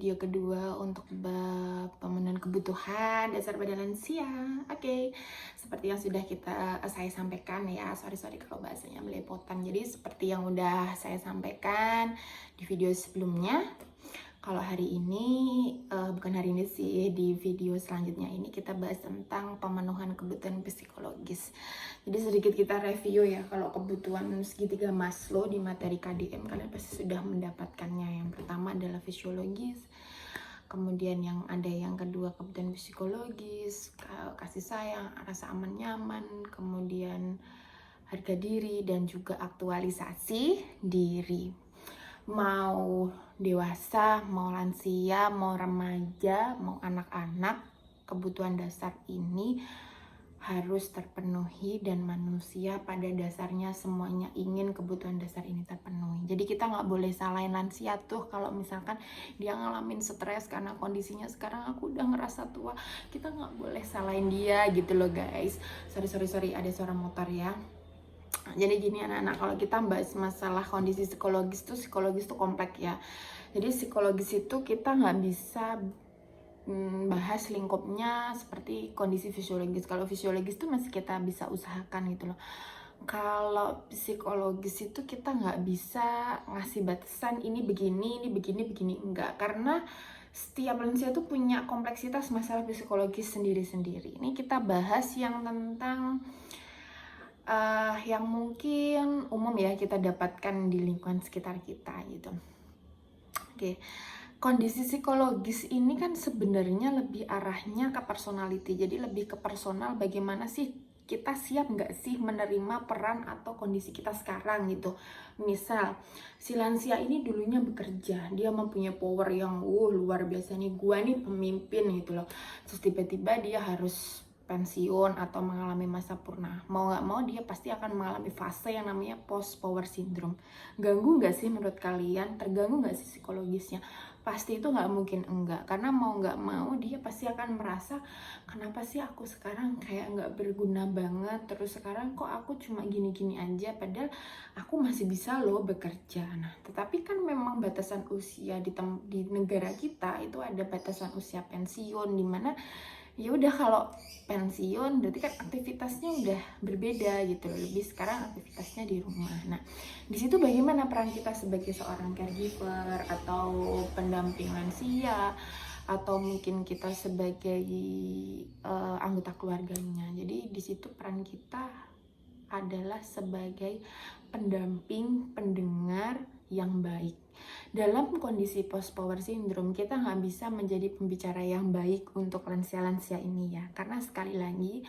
video kedua untuk bab pemenuhan kebutuhan dasar pada lansia. Oke, seperti yang sudah saya sampaikan ya, sorry kalau bahasanya belepotan. Jadi seperti yang udah saya sampaikan di video sebelumnya, kalau hari ini, bukan hari ini sih, di video selanjutnya ini kita bahas tentang pemenuhan kebutuhan psikologis. Jadi sedikit kita review ya, kalau kebutuhan segitiga Maslow di materi KDM kalian pasti sudah mendapatkannya. Yang pertama adalah fisiologis, kemudian yang kedua kebutuhan psikologis, kasih sayang, rasa aman nyaman, kemudian harga diri, dan juga aktualisasi diri. Mau dewasa, mau lansia, mau remaja, mau anak-anak, kebutuhan dasar ini harus terpenuhi, dan manusia pada dasarnya semuanya ingin kebutuhan dasar ini terpenuhi. Jadi kita nggak boleh salahin lansia tuh kalau misalkan dia ngalamin stres karena kondisinya sekarang aku udah ngerasa tua. Kita nggak boleh salahin dia gitu loh guys. Sorry, ada suara motor ya. Jadi gini anak-anak, kalau kita bahas masalah kondisi psikologis tuh kompleks ya. Jadi psikologis itu kita nggak bisa bahas lingkupnya seperti kondisi fisiologis. Kalau fisiologis tuh masih kita bisa usahakan gitu loh. Kalau psikologis itu kita nggak bisa ngasih batasan ini begini, enggak. Karena setiap lansia tuh punya kompleksitas masalah psikologis sendiri-sendiri. Ini kita bahas yang tentang yang mungkin umum ya kita dapatkan di lingkungan sekitar kita gitu. Oke. Kondisi psikologis ini kan sebenarnya lebih arahnya ke personality. Jadi lebih ke personal, bagaimana sih kita siap nggak sih menerima peran atau kondisi kita sekarang gitu. Misal, si lansia ini dulunya bekerja, dia mempunyai power yang luar biasa nih, gua nih pemimpin gitu loh. Terus tiba-tiba dia harus pensiun atau mengalami masa purna. Mau nggak mau dia pasti akan mengalami fase yang namanya post power syndrome. Ganggu nggak sih menurut kalian? Terganggu nggak sih psikologisnya? Pasti itu nggak mungkin enggak, karena mau nggak mau dia pasti akan merasa kenapa sih aku sekarang kayak nggak berguna banget, terus sekarang kok aku cuma gini-gini aja, padahal aku masih bisa loh bekerja. Nah, tetapi kan memang batasan usia di negara kita itu ada batasan usia pensiun, dimana ya udah kalau pensiun berarti kan aktivitasnya udah berbeda gitu loh, lebih sekarang aktivitasnya di rumah. Nah, di situ bagaimana peran kita sebagai seorang caregiver atau pendamping lansia, atau mungkin kita sebagai anggota keluarganya. Jadi di situ peran kita adalah sebagai pendamping, pendengar yang baik. Dalam kondisi post power syndrome, kita nggak bisa menjadi pembicara yang baik untuk lansia-lansia ini ya, karena sekali lagi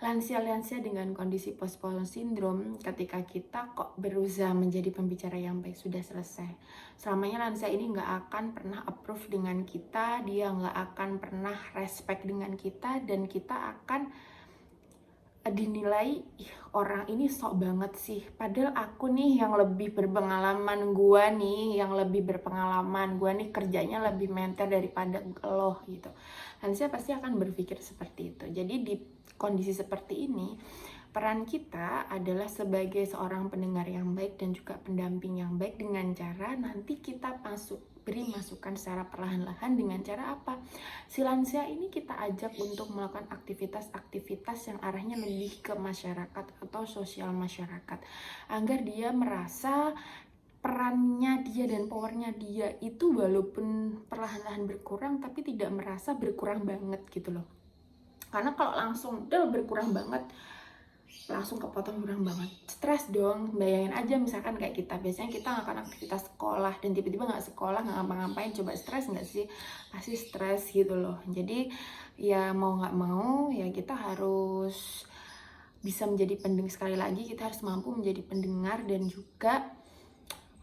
lansia-lansia dengan kondisi post power syndrome, ketika kita kok berusaha menjadi pembicara yang baik, sudah selesai. Selamanya lansia ini nggak akan pernah approve dengan kita, dia nggak akan pernah respect dengan kita, dan kita akan dinilai orang ini sok banget sih, padahal aku nih yang lebih berpengalaman, gua nih yang lebih berpengalaman, gua nih kerjanya lebih mentor daripada lo gitu. Lansia pasti akan berpikir seperti itu. Jadi di kondisi seperti ini, peran kita adalah sebagai seorang pendengar yang baik dan juga pendamping yang baik, dengan cara nanti kita beri masukan secara perlahan-lahan. Dengan cara apa? Si lansia ini kita ajak untuk melakukan aktivitas-aktivitas yang arahnya lebih ke masyarakat atau sosial masyarakat, agar dia merasa perannya dia dan powernya dia itu walaupun perlahan-lahan berkurang, tapi tidak merasa berkurang banget gitu loh. Karena kalau langsung berkurang banget, langsung kepotong kurang banget, stres dong. Bayangin aja misalkan kayak kita, biasanya kita ngelakuin aktivitas sekolah dan tiba-tiba nggak sekolah, nggak ngapa-ngapain, coba stres nggak sih? Pasti stres gitu loh. Jadi ya mau nggak mau ya kita harus bisa menjadi pendengar. Sekali lagi kita harus mampu menjadi pendengar dan juga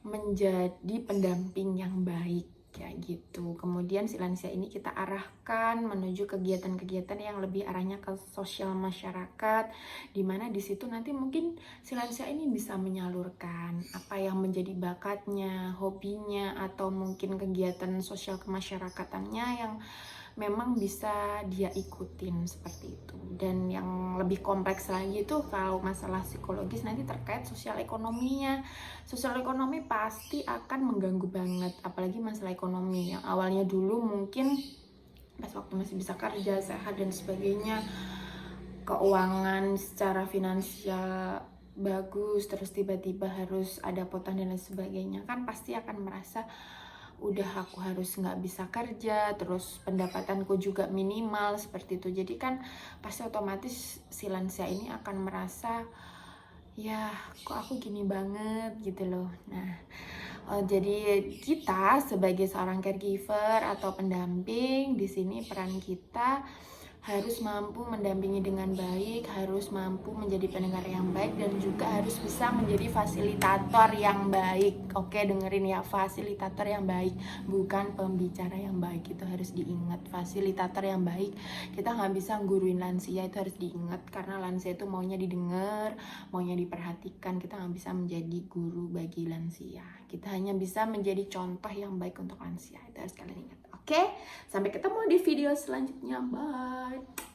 menjadi pendamping yang baik kayak gitu. Kemudian si lansia ini kita arahkan menuju kegiatan-kegiatan yang lebih arahnya ke sosial masyarakat, dimana di situ nanti mungkin si lansia ini bisa menyalurkan apa yang menjadi bakatnya, hobinya, atau mungkin kegiatan sosial kemasyarakatannya yang memang bisa dia ikutin seperti itu. Dan yang lebih kompleks lagi itu kalau masalah psikologis nanti terkait sosial ekonominya. Sosial ekonomi pasti akan mengganggu banget, apalagi masalah ekonomi yang awalnya dulu mungkin pas waktu masih bisa kerja, sehat dan sebagainya, keuangan secara finansial bagus, terus tiba-tiba harus ada potong dan lain sebagainya, kan pasti akan merasa udah aku harus nggak bisa kerja, terus pendapatanku juga minimal seperti itu. Jadi kan pasti otomatis si lansia ini akan merasa, ya kok aku gini banget gitu loh. Nah, jadi kita sebagai seorang caregiver atau pendamping di sini, peran kita harus mampu mendampingi dengan baik, harus mampu menjadi pendengar yang baik, dan juga harus bisa menjadi fasilitator yang baik. Oke, dengerin ya, fasilitator yang baik, bukan pembicara yang baik. Itu harus diingat, fasilitator yang baik. Kita nggak bisa guruin lansia, itu harus diingat, karena lansia itu maunya didengar, maunya diperhatikan. Kita nggak bisa menjadi guru bagi lansia, kita hanya bisa menjadi contoh yang baik untuk lansia. Itu harus kalian ingat. Oke, sampai ketemu di video selanjutnya. Bye.